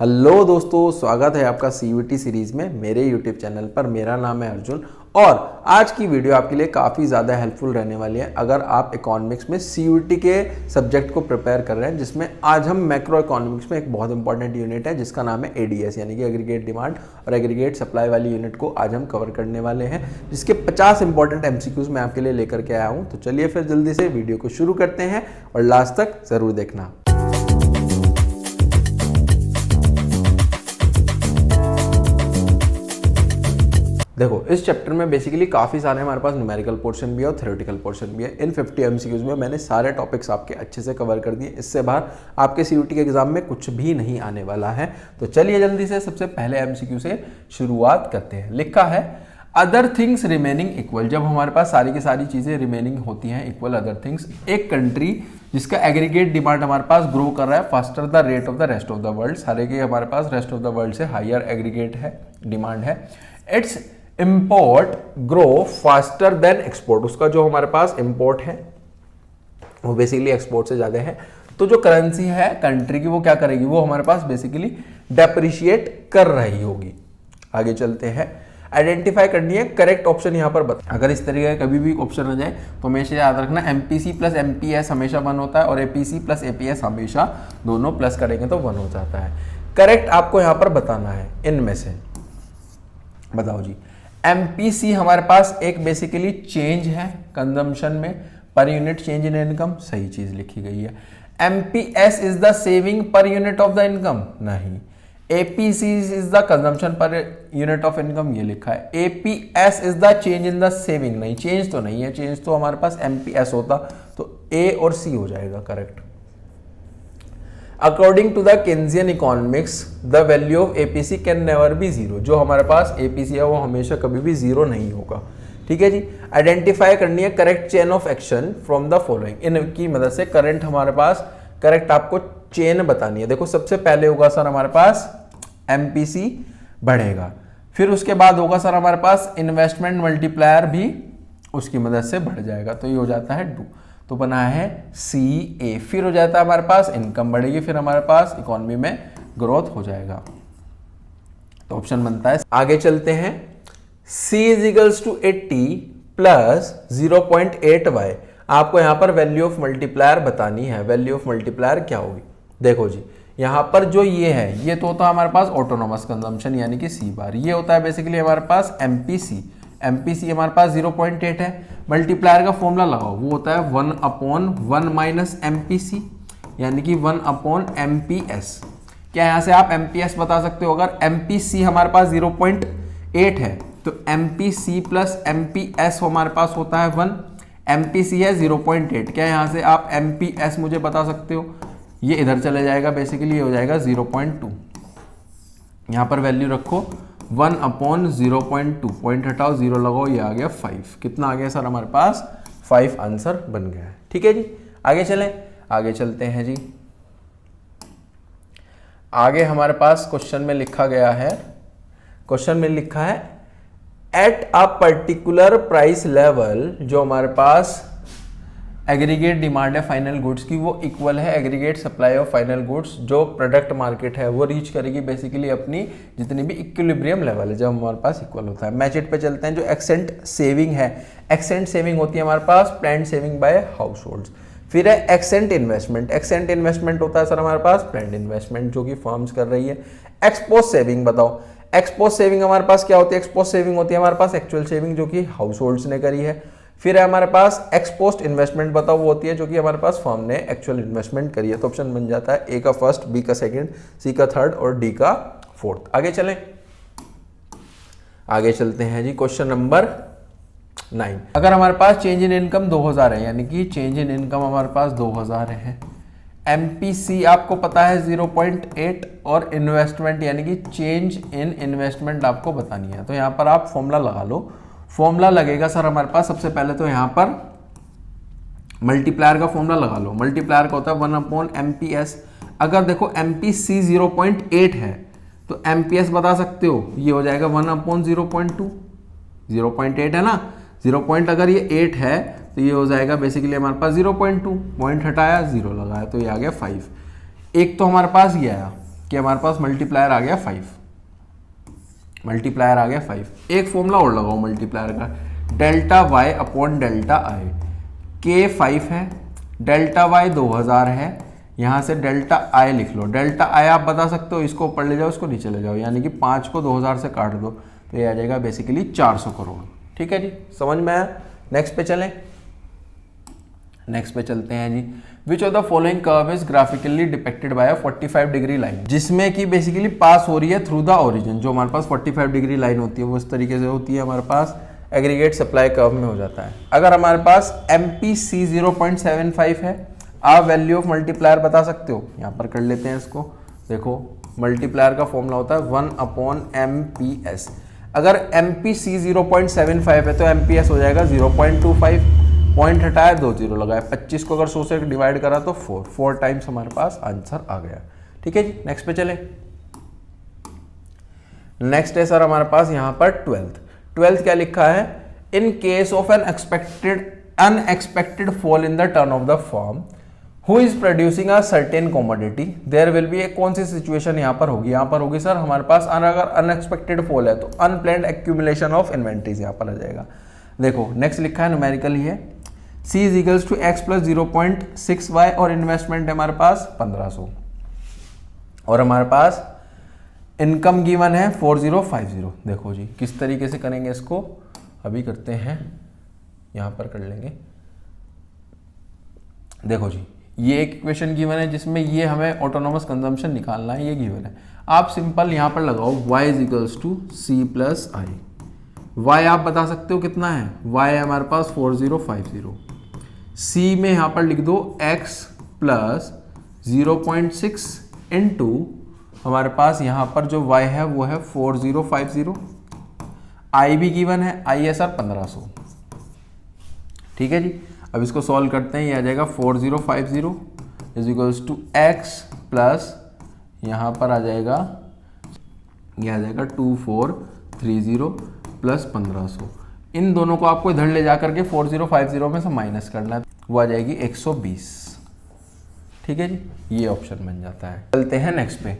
Hello दोस्तों, स्वागत है आपका सीयूटी सीरीज में मेरे यूट्यूब चैनल पर। मेरा नाम है अर्जुन और आज की वीडियो आपके लिए काफ़ी ज़्यादा हेल्पफुल रहने वाली है अगर आप इकोनॉमिक्स में सीयूटी के सब्जेक्ट को प्रिपेयर कर रहे हैं, जिसमें आज हम मैक्रो इकोनॉमिक्स में एक बहुत इंपॉर्टेंट यूनिट है जिसका नाम है एडीएस यानी कि एग्रीगेट डिमांड और एग्रीगेट सप्लाई वाली यूनिट को आज हम कवर करने वाले हैं, जिसके 50 इंपॉर्टेंट एमसीक्यूज मैं आपके लिए लेकर के आया हूँ। तो चलिए फिर जल्दी से वीडियो को शुरू करते हैं और लास्ट तक ज़रूर देखना। देखो, इस चैप्टर में बेसिकली काफ़ी सारे हमारे पास न्यूमेरिकल पोर्शन भी है और थ्योरेटिकल पोर्शन भी है। इन 50 एमसीक्यूज में मैंने सारे टॉपिक्स आपके अच्छे से कवर कर दिए। इससे बाहर आपके सीयूटी के एग्जाम में कुछ भी नहीं आने वाला है। तो चलिए जल्दी से सबसे पहले एमसीक्यू से शुरुआत करते हैं। लिखा है अदर थिंग्स रिमेनिंग इक्वल। जब हमारे पास सारी की सारी चीज़ें रिमेनिंग होती हैं इक्वल अदर थिंग्स, एक कंट्री जिसका एग्रीगेट डिमांड हमारे पास ग्रो कर रहा है faster the rate of the rest of the world, सारे के हमारे पास रेस्ट ऑफ द वर्ल्ड से हायर एग्रीगेट है डिमांड है। It's import grow faster than export, उसका जो हमारे पास इंपोर्ट है वो बेसिकली एक्सपोर्ट से ज़्यादा है। तो जो करेंसी है कंट्री की वो क्या करेगी, वो हमारे पास बेसिकली डेप्रिशिएट कर रही होगी। आगे चलते हैं। आइडेंटिफाई करनी है करेक्ट ऑप्शन यहाँ पर बता। अगर इस तरीके का कभी भी ऑप्शन आ जाए तो हमेशा याद रखना एमपीसी प्लस एमपीएस हमेशा 1 होता है और एपीसी प्लस एपीएस हमेशा दोनों प्लस करेंगे तो 1 हो जाता है। करेक्ट आपको यहाँ पर बताना है इनमें से, बताओ जी। एमपीसी हमारे पास एक बेसिकली चेंज है कंजम्पशन में, per unit change in income, सही चीज लिखी गई है। MPS is the saving per unit of the income, नहीं। APC is the consumption per unit of income, ये लिखा है। APS is the change in the saving, नहीं, चेंज तो नहीं है, चेंज तो हमारे पास एमपीएस होता, तो ए और सी हो जाएगा correct. According to the Keynesian economics the value of APC can never be zero, जो हमारे पास एपीसी है वो हमेशा कभी भी जीरो नहीं होगा। ठीक है जी। आइडेंटिफाई करनी है correct chain of action from the following, इनकी मदद से करंट हमारे पास करेक्ट आपको चेन बतानी है। देखो, सबसे पहले होगा सर हमारे पास एमपीसी बढ़ेगा, फिर उसके बाद होगा सर हमारे पास इन्वेस्टमेंट मल्टीप्लायर भी उसकी मदद से बढ़ जाएगा, तो ये हो जाता है 2, तो बना है सी ए। फिर हो जाता है हमारे पास इनकम बढ़ेगी, फिर हमारे पास इकोनॉमी में ग्रोथ हो जाएगा, तो ऑप्शन बनता है। आगे चलते हैं। C is equals to 80 plus 0.8y, आपको यहां पर वैल्यू ऑफ मल्टीप्लायर बतानी है। वैल्यू ऑफ मल्टीप्लायर क्या होगी, देखो जी, यहां पर जो ये है ये तो होता है हमारे पास ऑटोनोमस कंजम्पशन यानी कि सी बार, ये होता है बेसिकली हमारे पास एमपीसी। एमपीसी हमारे पास 0.8 है। मल्टीप्लायर का फॉर्मूला लगाओ, वो होता है 1/1 माइनस एमपीसी यानी कि 1/MPS। क्या यहाँ से आप एमपीएस बता सकते हो? अगर एमपीसी हमारे पास 0.8 है तो एमपीसी प्लस एमपीएस हमारे पास होता है 1। एमपीसी है 0.8, क्या यहाँ से आप एमपीएस मुझे बता सकते हो? ये इधर चले जाएगा, बेसिकली ये हो जाएगा 0.2। यहाँ पर वैल्यू रखो 1/0.2, पॉइंट हटाओ 0 लगाओ, ये आ गया 5। कितना आ गया सर हमारे पास? 5 आंसर बन गया है। ठीक है जी, आगे चलें। आगे चलते हैं जी। आगे हमारे पास क्वेश्चन में लिखा गया है, क्वेश्चन में लिखा है at a particular price level, जो हमारे पास एग्रीगेट डिमांड है फाइनल गुड्स की वो इक्वल है aggregate supply of final goods, जो प्रोडक्ट मार्केट है वो रीच करेगी बेसिकली अपनी जितनी भी इक्विलिब्रियम लेवल है जब हमारे पास इक्वल होता है। मैच इट पे चलते हैं। जो एक्सेंट सेविंग है, एक्सेंट सेविंग होती है हमारे पास planned saving by households. फिर है एक्सेंट इन्वेस्टमेंट, एक्सेंट इन्वेस्टमेंट होता है सर हमारे पास प्लान्ड इन्वेस्टमेंट जो कि फर्म्स कर रही है। एक्सपोज सेविंग बताओ, एक्सपोज सेविंग हमारे पास क्या होती है? एक्सपोज सेविंग होती है हमारे पास एक्चुअल सेविंग जो कि हाउस होल्ड्स ने करी है। फिर है हमारे पास एक्सपोस्ट इन्वेस्टमेंट बताओ, वो होती है जो कि हमारे पास फर्म ने एक्चुअल इन्वेस्टमेंट करी है। तो ऑप्शन बन जाता है ए का फर्स्ट, बी का सेकंड, सी का थर्ड और डी का फोर्थ। आगे चलें। आगे चलते हैं जी। Question number 9। अगर हमारे पास चेंज इन इनकम 2000 है, यानी कि चेंज इन इनकम हमारे पास 2000 है, एमपीसी आपको पता है 0.8 और इन्वेस्टमेंट यानी कि चेंज इन इन्वेस्टमेंट आपको बतानी है, तो यहाँ पर आप फॉर्मूला लगा लो। फॉर्मूला लगेगा सर हमारे पास, सबसे पहले तो यहाँ पर मल्टीप्लायर का फॉर्मूला लगा लो। मल्टीप्लायर का होता है 1/MPS। अगर देखो एमपीसी 0.8 है तो एमपीएस बता सकते हो, ये हो जाएगा 1/0.2। 0.8 है ना, 0. अगर ये 8 है तो ये हो जाएगा बेसिकली हमारे पास 0.2, पॉइंट हटाया 0 लगाया तो ये आ गया 5। एक तो हमारे पास ये आया। कि हमारे पास मल्टीप्लायर आ गया 5, मल्टीप्लायर आ गया 5। एक फॉर्मूला और लगाओ मल्टीप्लायर का, delta Y upon delta I. K 5 है, डेल्टा वाई 2000 है, यहाँ से डेल्टा आई लिख लो। डेल्टा आई आप बता सकते हो, इसको ऊपर ले जाओ, इसको नीचे ले जाओ, यानी कि 5 को 2000 से काट दो तो ये आ जाएगा बेसिकली 400 करोड़। ठीक है जी, समझ में आया। नेक्स्ट पे चलें, नेक्स्ट पे चलते हैं जी। Which of the following curve is graphically depicted by 45 degree line, जिसमें कि बेसिकली पास हो रही है थ्रू द ओरिजिन। जो हमारे पास 45 डिग्री लाइन होती है वो इस तरीके से होती है, हमारे पास एग्रीगेट सप्लाई कर्व में हो जाता है। अगर हमारे पास MPC 0.75 है, आप वैल्यू ऑफ मल्टीप्लायर बता सकते हो, यहाँ पर कर लेते हैं इसको। देखो मल्टीप्लायर का फॉर्मूला होता है 1/MPS। अगर MPC 0.75 है तो MPS हो जाएगा 0.25, पॉइंट हटाया 2 0 लगाया, 25 को अगर 100 से डिवाइड करा तो 4 टाइम्स हमारे पास आंसर आ गया। ठीक है जी, नेक्स्ट पे चले। नेक्स्ट है सर हमारे पास यहाँ पर 12th क्या लिखा है, in case of an unexpected fall in the turn of the firm who is producing a certain commodity there will be एक कौन सी सिचुएशन यहाँ पर होगी, यहाँ पर होगी सर हमारे पास अगर अनएक्सपेक्टेड फॉल है तो अनप्लान्ड एक्यूमुलेशन ऑफ इन्वेंट्रीज यहाँ पर आ जाएगा। देखो नेक्स्ट लिखा है न्यूमेरिकल ही है, C is equals to x plus 0.6y और इन्वेस्टमेंट है हमारे पास 1500 और हमारे पास इनकम गिवन है 4050। देखो जी किस तरीके से करेंगे इसको, अभी करते हैं, यहाँ पर कर लेंगे। देखो जी ये एक इक्वेशन गिवन है जिसमें ये हमें ऑटोनोमस कंजम्पशन निकालना है, ये गिवन है। आप सिंपल यहाँ पर लगाओ y is equals to C plus I. y आप बता सकते हो कितना है, y है हमारे पास 4050। C में यहाँ पर लिख दो x प्लस 0.6 इंटू हमारे पास यहाँ पर जो y है वो है 4050। I भी गिवन है, I है सर 1500। ठीक है जी, अब इसको सॉल्व करते हैं, ये आ जाएगा 4050 is equals to x plus यहाँ पर आ जाएगा, ये आ जाएगा 2430 प्लस 1500। इन दोनों को आपको इधर ले जाकर के 4050 में से माइनस करना है, वो आ जाएगी 120। ठीक है जी, ये ऑप्शन बन जाता है। चलते हैं नेक्स्ट पे।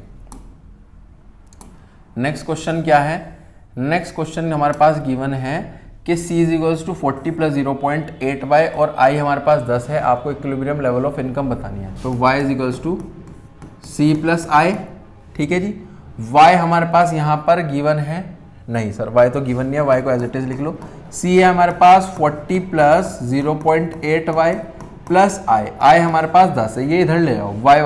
नेक्स्ट क्वेश्चन क्या है, नेक्स्ट क्वेश्चन हमारे पास गिवन है कि C is equals to 40 plus 0.8y और I हमारे पास 10 है, आपको इक्विलिब्रियम लेवल ऑफ इनकम बतानी है। तो y is equals to C plus I। ठीक है जी, y हमारे पास यहाँ पर गिवन है, नहीं सर y तो गिवन नहीं है, y को एज इट इज लिख लो। C है हमारे पास 40 प्लस 0.8y प्लस I हमारे पास 10 है, ये इधर ले जाओ, y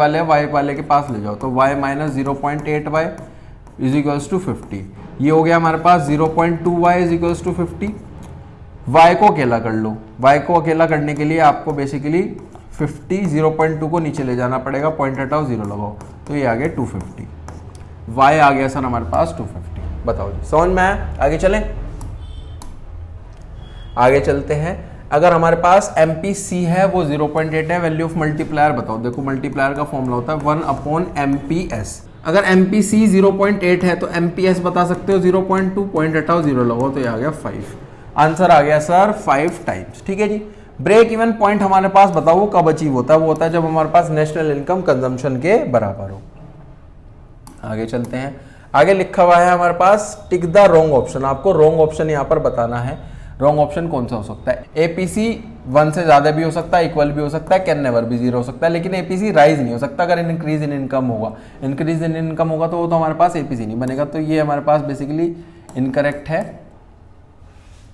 वाले के पास ले जाओ, तो y minus 0.8y is equals to 50। ये हो गया हमारे पास 0.2y is equals to 50। y को अकेला कर लो, y को अकेला करने के लिए आपको बेसिकली 50 0.2 को नीचे ले जाना पड़ेगा, पॉइंट हटाओ 0 लगाओ, तो ये आ गया 250। y आ गया सर हमारे पास 250। बताओ जी समझ में आया, आगे चलें। आगे चलते हैं, अगर हमारे पास MPC है वो 0.8 है, वैल्यू ऑफ मल्टीप्लायर बताओ। देखो मल्टीप्लायर का फॉर्मूला होता है 1/MPS। अगर MPC 0.8 है तो MPS बता सकते हो 0.2, पॉइंट हटाओ 0 लगाओ, तो ये आ गया 5। आंसर आ गया सर 5 टाइम्स। ठीक है जी, ब्रेक इवन पॉइंट हमारे पास बताओ वो कब अचीव होता है, वो होता है जब हमारे पास नेशनल इनकम कंजम्पशन के बराबर हो। आगे चलते हैं, आगे लिखा हुआ है हमारे पास टिक द रॉन्ग ऑप्शन। आपको रॉन्ग ऑप्शन यहाँ पर बताना है। रॉन्ग ऑप्शन कौन सा हो सकता है, APC 1 से ज्यादा भी हो सकता है, इक्वल भी हो सकता है, कैन नेवर भी 0 हो सकता है, लेकिन APC राइज नहीं हो सकता। अगर इंक्रीज इन इनकम होगा, इंक्रीज इन इनकम होगा तो वो तो हमारे पास APC नहीं बनेगा, तो ये हमारे पास बेसिकली इनकरेक्ट है,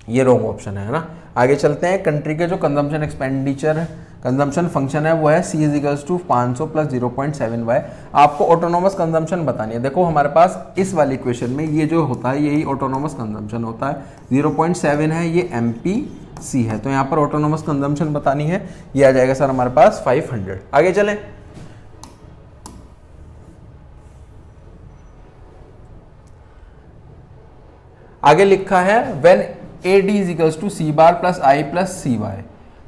ये रॉन्ग ऑप्शन है ना। आगे चलते हैं, कंट्री के जो कंजम्पशन एक्सपेंडिचर कंजम्पशन फंक्शन है वो है C is equals to 500 plus 0.7y। आपको ऑटोनोमस कंजम्पशन बतानी है। देखो हमारे पास इस वाली इक्वेशन में ये जो होता है यही ऑटोनोमस कंजम्पशन होता है, 0.7 है, ये MPC है, तो यहाँ पर ऑटोनोमस कंजम्पशन बतानी है, ये आ जाएगा सर हमारे पास 500। आगे चलें, आगे लिखा है when AD is equals to C bar plus I plus CY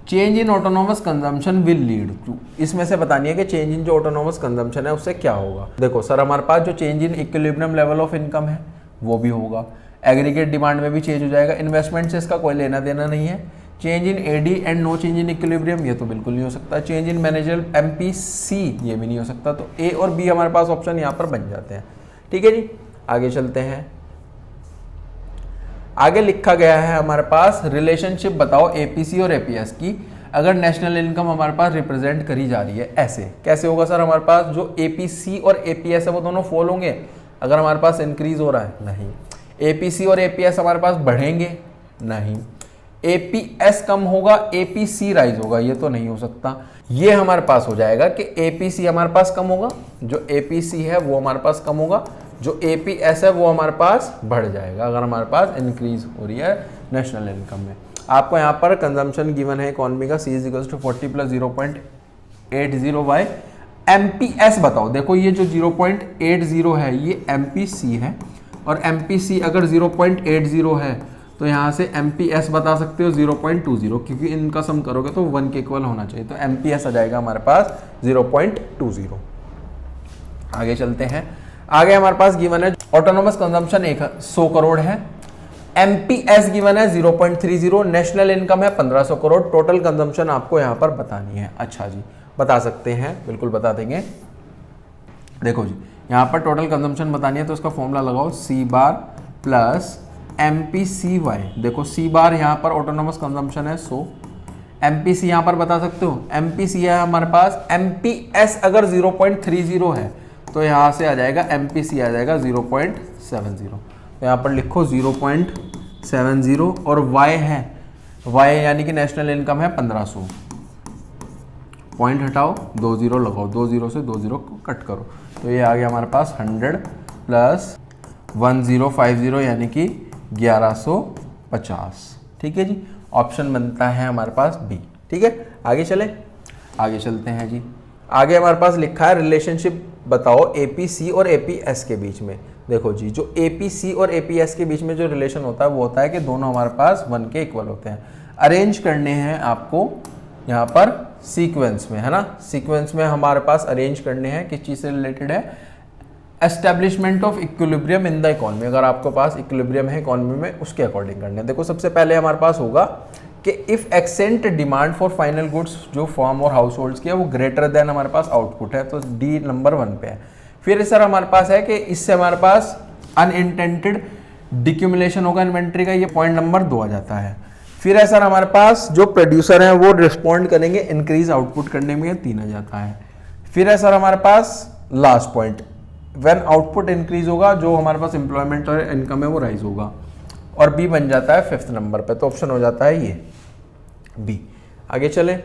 change in autonomous consumption will lead to. इसमें से बतानी है कि चेंज इन जो ऑटोनोमस कंजम्पशन है उससे क्या होगा। देखो सर हमारे पास जो change in equilibrium level of income है वो भी होगा, एग्रीगेट डिमांड में भी चेंज हो जाएगा, इन्वेस्टमेंट से इसका कोई लेना देना नहीं है। Change in AD and no change in equilibrium, ये तो बिल्कुल नहीं हो सकता। चेंज इन मैनेजर एमपीसी, ये भी नहीं हो सकता। तो ए और बी हमारे पास ऑप्शन यहाँ पर बन जाते हैं। ठीक है जी, आगे चलते हैं। आगे लिखा गया है हमारे पास रिलेशनशिप बताओ एपीसी और एपीएस की, अगर नेशनल इनकम हमारे पास रिप्रेजेंट करी जा रही है ऐसे। कैसे होगा सर? हमारे पास जो एपीसी और एपीएस है वो दोनों फॉल होंगे अगर हमारे पास इंक्रीज हो रहा है? नहीं। एपीसी और एपीएस हमारे पास बढ़ेंगे? नहीं। एपीएस कम होगा, एपीसी राइज होगा? ये तो नहीं हो सकता। ये हमारे पास हो जाएगा कि एपीसी हमारे पास कम होगा, जो एपीसी है वो हमारे पास कम होगा, जो एपीएस है वो हमारे पास बढ़ जाएगा अगर हमारे पास इंक्रीज हो रही है नेशनल इनकम में। आपको यहाँ पर कंजम्पशन गिवन है इकोनॉमी का, C = 40 + 0.80y। एमपीएस बताओ। देखो ये जो 0.80 है ये एमपीसी है, और एमपीसी अगर 0.80 है तो यहाँ से एमपीएस बता सकते हो 0.20, क्योंकि इनका सम करोगे तो 1 के इक्वल होना चाहिए। तो एमपीएस आ जाएगा हमारे पास 0.20। आगे चलते हैं। आगे हमारे पास गिवन है ऑटोनोमस कंजम्पशन 100 करोड़ है, एमपीएस गिवन है 0.30, नेशनल इनकम है 1500 करोड़। टोटल कंजम्पशन आपको यहाँ पर बतानी है। अच्छा जी, बता सकते हैं, बिल्कुल बता देंगे। देखो जी, यहाँ पर टोटल कंजम्पशन बतानी है तो उसका फॉर्मूला लगाओ, C बार प्लस MPCY। देखो C बार यहाँ पर ऑटोनोमस कंजम्पशन है 100, MPC यहाँ पर बता सकते हो, MPC है हमारे पास। MPS अगर 0.30 है तो यहाँ से आ जाएगा MPC आ जाएगा 0.70। तो यहाँ पर लिखो 0.70, और Y है, Y यानी कि नेशनल इनकम है 1500। पॉइंट हटाओ, 2 0 लगाओ, 2 0 से 2 0 को कट करो, तो ये आ गया हमारे पास 100 प्लस 1050 यानी कि 1150। ठीक है जी, ऑप्शन बनता है हमारे पास बी। ठीक है, आगे चले, आगे चलते हैं जी। आगे हमारे पास लिखा है रिलेशनशिप बताओ एपीसी और एपीएस के बीच में। देखो जी, जो एपीसी और एपीएस के बीच में जो रिलेशन होता है वो होता है कि दोनों हमारे पास 1 के इक्वल होते हैं। अरेंज करने हैं आपको यहाँ पर सीक्वेंस में, है ना। सीक्वेंस में हमारे पास अरेंज करने हैं, किस चीज़ से रिलेटेड है? Establishment of equilibrium in the economy. अगर आपके पास इक्विलिब्रियम है इकोनॉमी में, उसके अकॉर्डिंग करने हैं। देखो सबसे पहले हमारे पास होगा कि if accent demand for final goods जो फॉर्म और हाउस होल्ड्स की है वो ग्रेटर देन हमारे पास आउटपुट है, तो डी नंबर 1 पे है। फिर सर हमारे पास है कि इससे हमारे पास अनइंटेंडेड डिक्यूमुलेशन होगा इन्वेंट्री का, ये पॉइंट नंबर 2 आ जाता है। फिर है सर हमारे पास जो प्रोड्यूसर है वो रिस्पॉन्ड करेंगे इंक्रीज आउटपुट करने में, 3 आ जाता है। फिर है सर हमारे पास last point, when output increase होगा जो हमारे पास एम्प्लॉयमेंट और इनकम है वो राइज होगा, और बी बन जाता है 5th नंबर पे। तो ऑप्शन हो जाता है ये बी। आगे चले,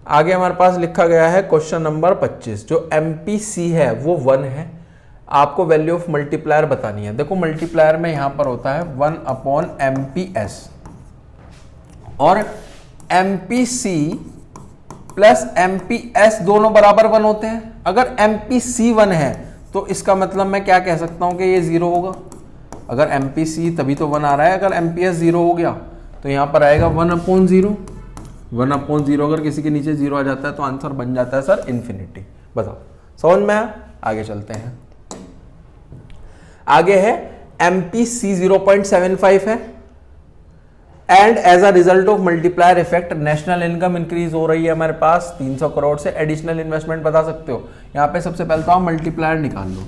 आगे हमारे पास लिखा गया है क्वेश्चन नंबर 25। जो एमपीसी है वो 1 है, आपको वैल्यू ऑफ मल्टीप्लायर बतानी है। देखो मल्टीप्लायर में यहां पर होता है 1/MPS, और MPC प्लस MPS दोनों बराबर 1 होते हैं। अगर MPC 1 है तो इसका मतलब मैं क्या कह सकता हूं कि ये 0 होगा। अगर MPC तभी तो 1 आ रहा है, अगर MPS 0 हो गया तो यहां पर आएगा 1/0। 1/0 अगर किसी के नीचे 0 आ जाता है तो आंसर बन जाता है सर इन्फिनिटी। बताओ समझ में आया? आगे चलते हैं। आगे है MPC 0.75 है, and as a result of multiplier effect national income increase हो रही है हमारे पास 300 करोड़ से। एडिशनल इन्वेस्टमेंट बता सकते हो। यहाँ पे सबसे पहले तो आप मल्टीप्लायर निकाल लो,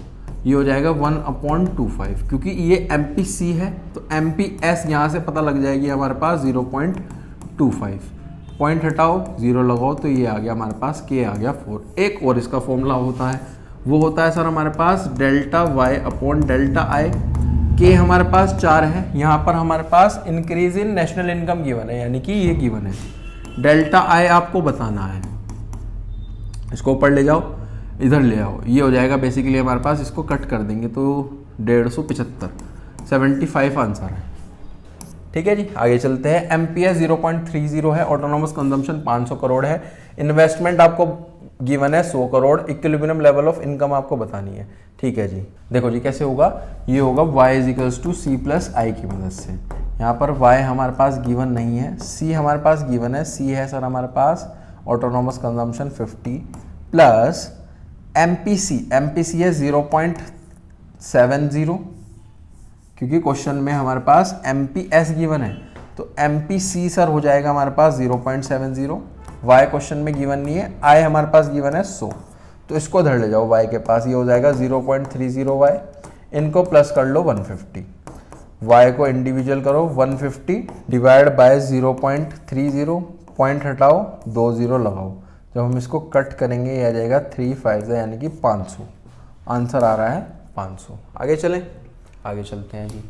ये हो जाएगा 1/25, क्योंकि ये MPC है तो MPS यहाँ से पता लग जाएगी हमारे पास 0.25। पॉइंट हटाओ, 0 लगाओ, तो ये आ गया हमारे पास K आ गया 4। एक और इसका फॉर्मूला होता है, वो होता है सर हमारे पास डेल्टा Y/डेल्टा I। K हमारे पास 4 है, यहाँ पर हमारे पास increase in national income given है, यानी कि ये गिवन है। डेल्टा I आपको बताना है, इसको ऊपर ले जाओ, इधर ले आओ, ये हो जाएगा बेसिकली हमारे पास। इसको कट कर देंगे तो 150, 75 आंसर है। ठीक है जी, आगे चलते हैं। MPS 0.30 है, ऑटोनोमस कंजम्पशन 500 करोड़ है, इन्वेस्टमेंट आपको गिवन है 100 crore, equilibrium level of income आपको बतानी है। ठीक है जी, देखो जी कैसे होगा, ये होगा y = C + I की मदद से। यहाँ पर y हमारे पास गिवन नहीं है, C हमारे पास गिवन है। C है सर हमारे पास ऑटोनोमस कंजम्पशन 50 प्लस MPC है 0.70, क्योंकि क्वेश्चन में हमारे पास MPS गिवन है, तो तो MPC सर हो जाएगा हमारे पास 0.70, y क्वेश्चन में गिवन नहीं है, I हमारे पास गिवन है 100, तो इसको धर ले जाओ y के पास, ये हो जाएगा 0.30y, इनको प्लस कर लो 150, y को इंडिविजुअल करो 150 डिवाइड बाय 0.30, पॉइंट हटाओ 20 लगाओ, जब हम इसको कट करेंगे ये आ जाएगा 3 5 यानी कि 500, आंसर आ रहा है 500। आगे चलें, आगे चलते हैं जी।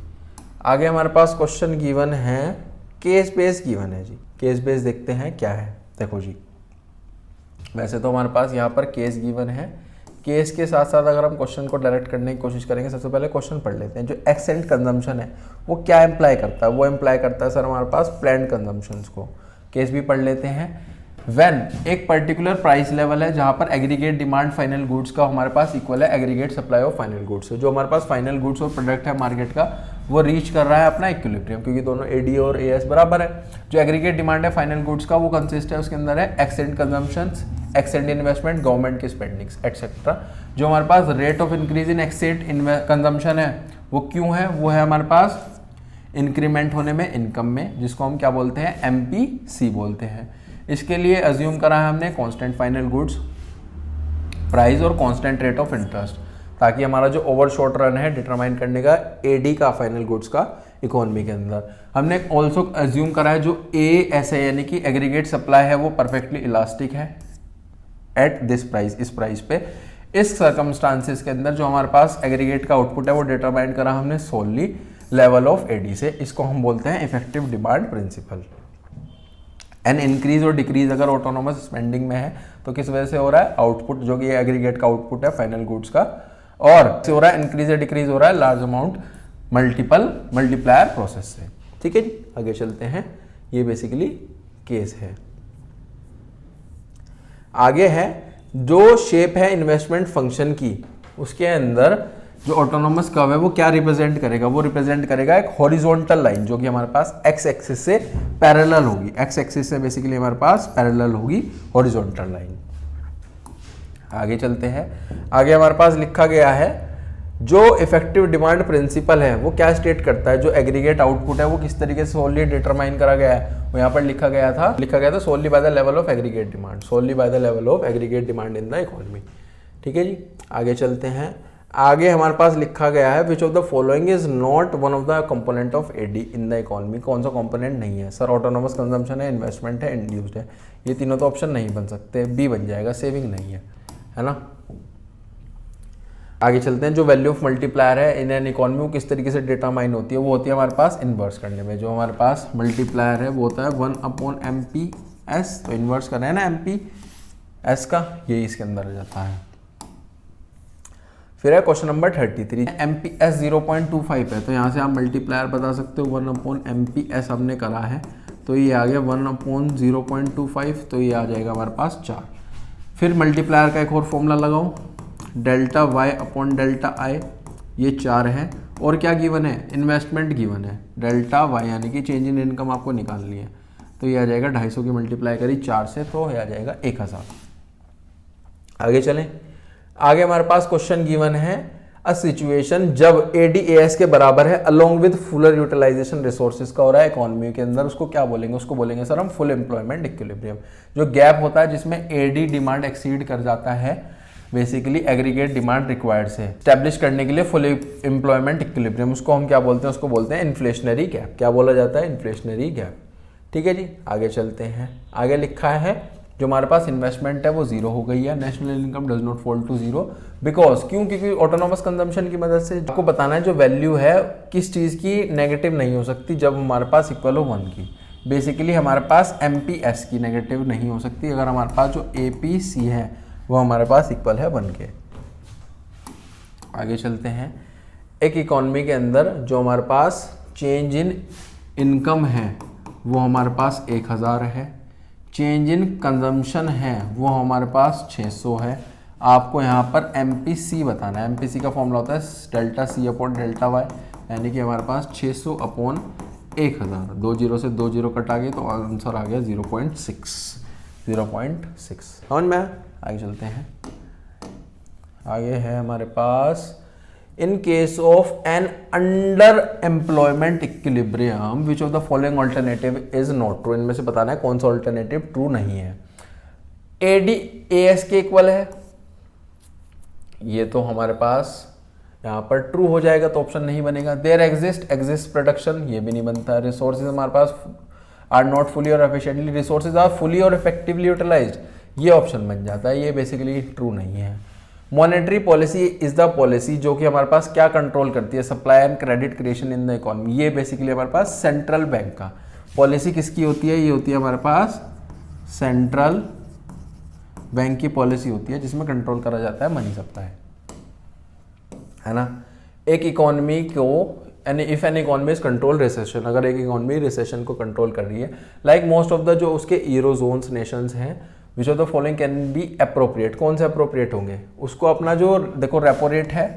आगे हमारे पास क्वेश्चन गिवन है, केस बेस गिवन है जी। केस बेस देखते हैं क्या है। देखो जी, वैसे तो हमारे पास यहाँ पर केस गिवन है, केस के साथ साथ अगर हम क्वेश्चन को डायरेक्ट करने की कोशिश करेंगे, सबसे पहले क्वेश्चन पढ़ लेते हैं। जो एक्सेंट कंजम्पशन है वो क्या इम्प्लाई करता है, वो इम्प्लाई करता है सर हमारे पास प्लान्ड कंजम्पशंस को। केस भी पढ़ लेते हैं। व्हेन एक पर्टिकुलर प्राइस लेवल है जहाँ पर एग्रीगेट डिमांड फाइनल गुड्स का हमारे पास इक्वल है aggregate supply of final goods से, जो हमारे पास फाइनल गुड्स और प्रोडक्ट है मार्केट का वो रीच कर रहा है अपना इक्विलिब्रियम, क्योंकि दोनों AD और AS बराबर है। जो एग्रीगेट डिमांड है फाइनल गुड्स का वो कंसिस्ट है, उसके अंदर है ex ante consumptions, ex ante investment, government की स्पेंडिंग्स एटसेट्रा। जो हमारे पास rate of increase in ex ante consumption है वो क्यों है, वो है हमारे पास इंक्रीमेंट होने में इनकम में, जिसको हम क्या बोलते हैं MPC बोलते हैं। इसके लिए अज्यूम करा है हमने कांस्टेंट फाइनल गुड्स प्राइस और कांस्टेंट रेट ऑफ इंटरेस्ट, ताकि हमारा जो ओवर शॉर्ट रन है डिटरमाइन करने का AD का फाइनल गुड्स का इकोनॉमी के अंदर। हमने ऑल्सो अज्यूम करा है जो AS है यानी कि एग्रीगेट सप्लाई है वो परफेक्टली इलास्टिक है एट दिस प्राइस, इस प्राइस पे। इस सर्कमस्टांसिस के अंदर जो हमारे पास एग्रीगेट का आउटपुट है वो डिटरमाइन करा हमने सोनली लेवल ऑफ AD से। इसको हम बोलते हैं effective demand principle. An increase और डिक्रीज अगर ऑटोनोमस स्पेंडिंग में है तो किस वजह से हो रहा है, आउटपुट जो कि एग्रीगेट का आउटपुट है फाइनल गुड्स का, और हो रहा है इंक्रीज या डिक्रीज हो रहा है लार्ज अमाउंट मल्टीप्लायर प्रोसेस से। ठीक है जी, आगे चलते हैं। ये बेसिकली केस है। आगे है जो शेप है इन्वेस्टमेंट फंक्शन की, उसके अंदर जो ऑटोनोमस कर्व है वो क्या रिप्रेजेंट करेगा, वो रिप्रेजेंट करेगा एक हॉरिजॉन्टल लाइन जो कि हमारे पास एक्स एक्सिस से पैरेलल होगी। एक्स एक्सिस से बेसिकली हमारे पास पैरेलल होगी हॉरिजॉन्टल लाइन। आगे चलते हैं। आगे हमारे पास लिखा गया है जो इफेक्टिव डिमांड प्रिंसिपल है वो क्या स्टेट करता है, जो एग्रीगेट आउटपुट है वो किस तरीके से सोनली डिटरमाइन करा गया है, वो यहाँ पर लिखा गया था solely by the level of aggregate demand, solely by the level of aggregate demand in the economy. ठीक है जी, आगे चलते हैं। आगे हमारे पास लिखा गया है विच of the following is not one of the component of AD in the economy. कौन सा कंपोनेंट नहीं है सर, ऑटोनोमस कंजम्पशन है, इन्वेस्टमेंट है, इंड्यूस्ड है, ये तीनों तो ऑप्शन नहीं बन सकते, B बन जाएगा, सेविंग नहीं है ना। आगे चलते हैं। जो वैल्यू ऑफ मल्टीप्लायर है इन एन इकोनॉमी वो किस तरीके से डिटरमाइन होती है, वो होती है हमारे पास इन्वर्स करने में। जो हमारे पास मल्टीप्लायर है वो होता है 1/MPS, तो इन्वर्स करना है ना MPS का, ये इसके अंदर आ जाता है। फिर है क्वेश्चन नंबर 33, MPS 0.25 है, तो यहाँ से आप मल्टीप्लायर बता सकते हो 1/MPS हमने करा है, तो ये आ गया 1/0.25, तो ये आ जाएगा हमारे पास 4। फिर मल्टीप्लायर का एक और फॉर्मूला लगाओ, delta Y upon delta I, ये 4 है। और क्या गिवन है, इन्वेस्टमेंट गिवन है, डेल्टा Y यानी कि चेंज इन इनकम आपको निकालनी है, तो ये आ जाएगा 250 की मल्टीप्लाई करी 4 से, तो ये आ जाएगा 1000। आगे चलें। आगे हमारे पास क्वेश्चन गिवन है अ सिचुएशन जब AD/AS के बराबर है along with fuller utilization resources का हो रहा है इकोनॉमी के अंदर, उसको क्या बोलेंगे, उसको बोलेंगे सर हम फुल एम्प्लॉयमेंट इक्विलिब्रियम। जो गैप होता है जिसमें AD डिमांड एक्सीड कर जाता है बेसिकली एग्रीगेट डिमांड रिक्वायर्ड से स्टैब्लिश करने के लिए फुल एम्प्लॉयमेंट इक्विलिब्रियम, उसको हम क्या बोलते हैं, उसको बोलते हैं इन्फ्लेशनरी गैप। क्या बोला जाता है, इन्फ्लेशनरी गैप। ठीक है जी, आगे चलते हैं। आगे लिखा है जो हमारे पास इन्वेस्टमेंट है वो 0 हो गई है, national income does not fall to 0 because क्यों, क्योंकि ऑटोनोमस कंजम्पशन की मदद से आपको बताना है जो वैल्यू है किस चीज़ की नेगेटिव नहीं हो सकती जब हमारे पास इक्वल हो 1 की। बेसिकली हमारे पास MPS की नेगेटिव नहीं हो सकती अगर हमारे पास जो APC है वो हमारे पास इक्वल है 1 के। आगे चलते हैं। एक इकोनॉमी के अंदर जो हमारे पास चेंज इन इनकम है वो हमारे पास 1000 है, चेंज इन कंजम्पशन है वो हमारे पास 600 है। आपको यहाँ पर MPC बताना है। MPC का फॉर्मूला होता है delta C upon delta Y, यानी कि हमारे पास 600 अपॉन 1000, 2 0 से 2 0 कट आ गए तो आंसर आ गया 0.6। समझ में? आगे चलते हैं। आगे है हमारे पास in case of an under employment equilibrium which of the following alternative is not true. इनमें से बताना है कौन सा ऑल्टरनेटिव ट्रू नहीं है। AD AS के इक्वल है, ये तो हमारे पास यहाँ पर ट्रू हो जाएगा, तो ऑप्शन नहीं बनेगा। देयर एग्जिस्ट प्रोडक्शन, ये भी नहीं बनता। रिसोर्सेज हमारे पास आर नॉट फुली और एफिशिएंटली, रिसोर्सेज आर फुली और इफेक्टिवली यूटिलाइज्ड, ये ऑप्शन बन जाता है, ये बेसिकली ट्रू नहीं है। Monetary policy is the policy जो कि हमारे पास क्या कंट्रोल करती है, supply and credit creation in the economy, ये बेसिकली हमारे पास सेंट्रल बैंक का पॉलिसी किसकी होती है, ये होती है हमारे पास सेंट्रल बैंक की पॉलिसी होती है जिसमें कंट्रोल करा जाता है मनी सप्लाई, है ना। एक इकोनॉमी को if an economy is control recession, अगर एक इकोनॉमी रिसेशन को कंट्रोल कर रही है, लाइक मोस्ट ऑफ द जो उसके यूरोजोन्स नेशंस हैं, विच of the following can be appropriate, कौन से अप्रोप्रिएट होंगे, उसको अपना जो देखो रेपो रेट है,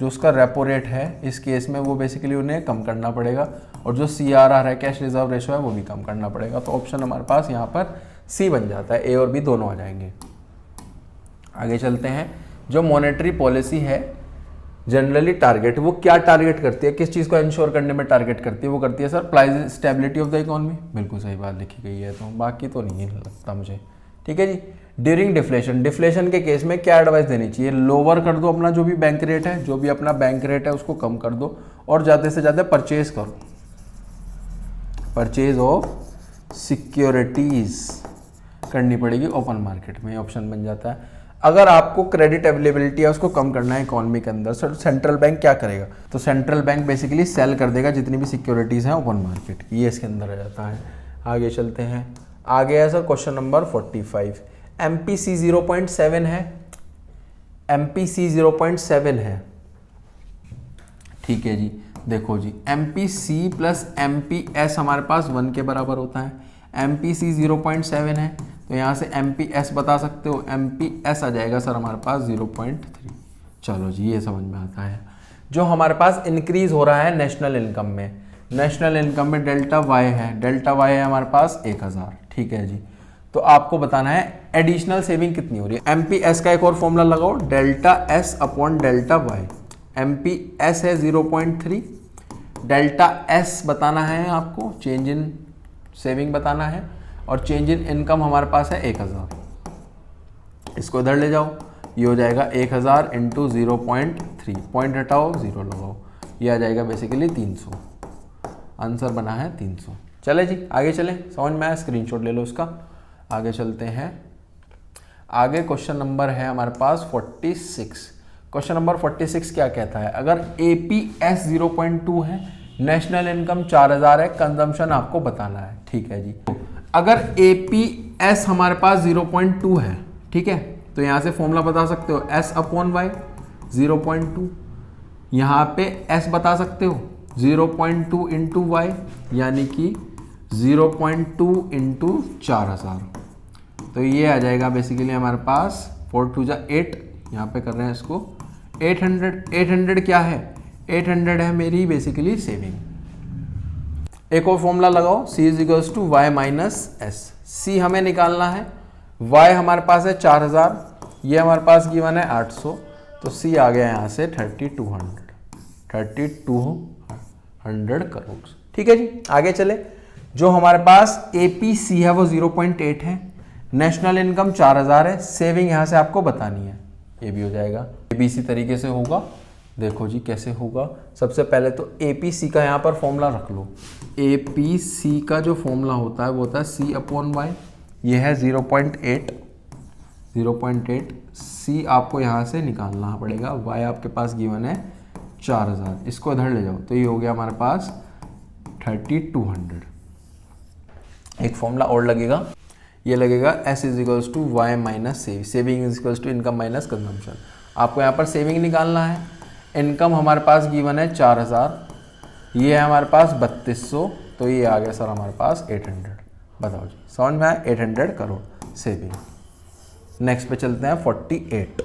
जो उसका रेपो रेट है इस केस में वो बेसिकली उन्हें कम करना पड़ेगा, और जो CRR है कैश रिजर्व रेशो है वो भी कम करना पड़ेगा। तो ऑप्शन हमारे पास यहाँ पर C बन जाता है, A और B दोनों आ जाएंगे। आगे चलते हैं। जो मॉनेटरी पॉलिसी है जनरली टारगेट, वो क्या टारगेट करती है, किस चीज़ को इंश्योर करने में टारगेट करती है, वो करती है sir price stability of the economy, बिल्कुल सही बात लिखी गई है, तो बाकी तो नहीं लगता मुझे, ठीक है जी। ड्यूरिंग डिफ्लेशन, डिफ्लेशन के केस में क्या एडवाइस देनी चाहिए, लोअर कर दो अपना जो भी बैंक रेट है, जो भी अपना बैंक रेट है उसको कम कर दो, और ज़्यादा से ज़्यादा परचेज करो, परचेज ऑफ सिक्योरिटीज करनी पड़ेगी ओपन मार्केट में, ऑप्शन बन जाता है। अगर आपको क्रेडिट अवेलेबिलिटी है उसको कम करना है इकोनॉमी के अंदर, सर सेंट्रल बैंक क्या करेगा, तो सेंट्रल बैंक बेसिकली सेल कर देगा जितनी भी सिक्योरिटीज़ हैं ओपन मार्केट, ये इसके अंदर आ जाता है। आगे चलते हैं। आगे है सर क्वेश्चन नंबर 45। MPC 0.7 है, MPC 0.7 है, ठीक है जी। देखो जी MPC प्लस MPS हमारे पास 1 के बराबर होता है, MPC 0.7 है तो यहाँ से MPS बता सकते हो, MPS आ जाएगा सर हमारे पास 0.3। चलो जी ये समझ में आता है। जो हमारे पास इंक्रीज हो रहा है नेशनल इनकम में, नेशनल इनकम में डेल्टा वाई है, डेल्टा वाई है हमारे पास 1000, ठीक है जी। तो आपको बताना है एडिशनल सेविंग कितनी हो रही है। MPS का एक और फॉर्मूला लगाओ, delta S upon delta Y. MPS है 0.3, डेल्टा S बताना है आपको, चेंज इन सेविंग बताना है, और चेंज इन इनकम हमारे पास है 1000। इसको इधर ले जाओ, ये हो जाएगा 1000 इंटू 0.3, पॉइंट हटाओ 0 लगाओ, ये आ जाएगा बेसिकली 300। आंसर बना है 300। चले जी आगे चलें, समझ में आया, स्क्रीनशॉट ले लो उसका। आगे चलते हैं। आगे क्वेश्चन नंबर है हमारे पास 46। क्वेश्चन नंबर 46 क्या कहता है, अगर APS 0.2 है, नेशनल इनकम 4000 है, कंजम्पशन आपको बताना है, ठीक है जी। अगर APS हमारे पास 0.2 है, ठीक है, तो यहाँ से फॉर्मूला बता सकते हो S अपॉन वाई 0.2, यहाँ पे S बता सकते हो 0.2 इंटू वाई, यानी कि 0.2 इंटू 4000, तो ये आ जाएगा बेसिकली हमारे पास 4 2 जा 8, यहाँ पे कर रहे हैं इसको 800। 800 क्या है, 800 है मेरी बेसिकली सेविंग। एक और फॉर्मूला लगाओ, C is equals to Y minus S. C हमें निकालना है, Y हमारे पास है 4000, ये हमारे पास गिवन है 800, तो C आ गया यहाँ से 3200 करोड़, ठीक है जी। आगे चले। जो हमारे पास APC है वो 0.8 है, नेशनल इनकम 4000 है, सेविंग यहाँ से आपको बतानी है, ये भी हो जाएगा। ABC तरीके से होगा, देखो जी कैसे होगा। सबसे पहले तो APC का यहाँ पर फॉर्मूला रख लो। APC का जो फॉर्मूला होता है वो होता है C अपॉन वाई, ये है 0.8, C आपको यहाँ से निकालना पड़ेगा, Y आपके पास गिवन है 4000, इसको इधर ले जाओ तो ये हो गया हमारे पास 3200। एक फॉर्मूला और लगेगा, ये लगेगा S is equals to Y minus saving is equals to income minus consumption. आपको यहाँ पर सेविंग निकालना है, इनकम हमारे पास गिवन है 4000, ये है हमारे पास 3200, तो ये आ गया सर हमारे पास 800। बताओ जी समझ में आया, 800 करोड़ सेविंग। नेक्स्ट पे चलते हैं 48।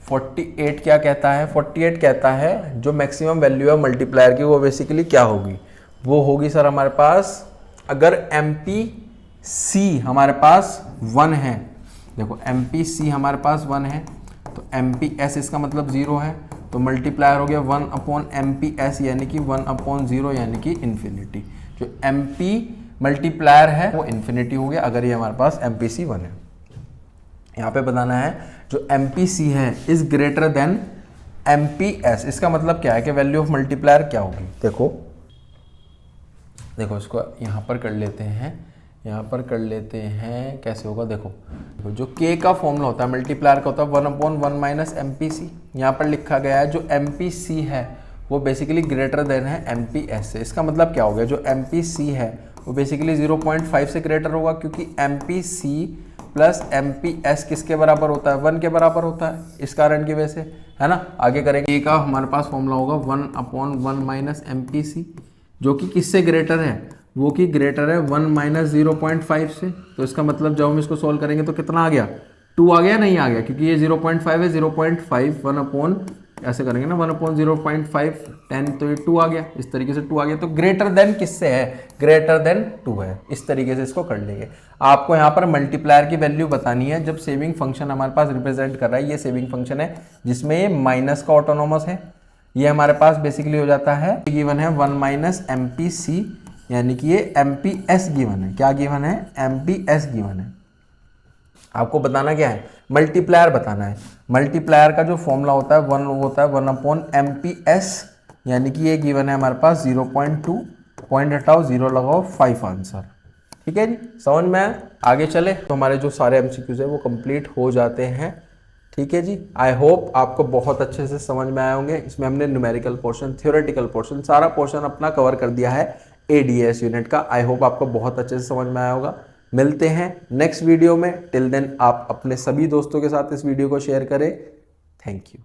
48 क्या कहता है, 48 कहता है जो मैक्सिमम वैल्यू है मल्टीप्लायर की वो बेसिकली क्या होगी, वो होगी सर हमारे पास, अगर MPC हमारे पास 1 है, देखो MPC हमारे पास 1 है तो MPS इसका मतलब 0 है, तो मल्टीप्लायर हो गया 1/MP/s यानी कि 1/0 यानी कि इन्फिनिटी। जो MP मल्टीप्लायर है वो इन्फिनिटी हो गया अगर ये हमारे पास MPC1 है। यहाँ पे बताना है जो MPC है इज ग्रेटर देन MPS। इसका मतलब क्या है कि वैल्यू ऑफ मल्टीप्लायर क्या होगी। देखो इसको यहाँ पर कर लेते हैं, यहाँ पर कर लेते हैं, कैसे होगा देखो जो K का फॉर्मूला होता है मल्टीप्लायर का होता है 1/1 - MPC। यहाँ पर लिखा गया है जो MPC है वो बेसिकली ग्रेटर देन है MPS से। इसका मतलब क्या हो गया, जो MPC है वो बेसिकली 0.5 से ग्रेटर होगा क्योंकि MPC प्लस MPS किसके बराबर होता है, 1 के बराबर होता है, इस कारण की वजह से, है ना। आगे करेंगे, K का हमारे पास फॉर्मूला होगा 1/1 - MPC जो कि किससे ग्रेटर है, वो कि ग्रेटर है 1 - 0.5 से। तो इसका मतलब जब हम इसको सोल्व करेंगे तो कितना आ गया, 2 आ गया, नहीं आ गया क्योंकि ये 0.5 है, 0.5 1 ऐसे करेंगे ना 1/0.5 10 तो ये 2 आ गया, इस तरीके से 2 आ गया। तो ग्रेटर देन किससे है, ग्रेटर देन 2 है। इस तरीके से इसको कर लेंगे। आपको यहाँ पर मल्टीप्लायर की वैल्यू बतानी है जब सेविंग फंक्शन हमारे पास रिप्रेजेंट कर रहा है। ये सेविंग फंक्शन है जिसमें ये माइनस का ऑटोनोमस है। ये हमारे पास बेसिकली हो जाता है गिवन है 1 - MPC यानी कि ये MPS गिवन है। क्या गिवन है, MPS गिवन है। आपको बताना क्या है, मल्टीप्लायर बताना है। मल्टीप्लायर का जो फॉर्मूला होता है 1 होता है 1/MPS यानी कि ये गिवन है हमारे पास 0.2, पॉइंट हटाओ 0 लगाओ 5 आंसर। ठीक है जी, समझ में आया। आगे चले तो हमारे जो सारे MCQs है वो कंप्लीट हो जाते हैं। ठीक है जी, आई होप आपको बहुत अच्छे से समझ में आए होंगे। इसमें हमने न्यूमेरिकल पोर्शन, थ्योरेटिकल पोर्शन, सारा पोर्शन अपना कवर कर दिया है ADS यूनिट का। आई होप आपको बहुत अच्छे से समझ में आया होगा। मिलते हैं नेक्स्ट वीडियो में। टिल देन आप अपने सभी दोस्तों के साथ इस वीडियो को शेयर करें। Thank you.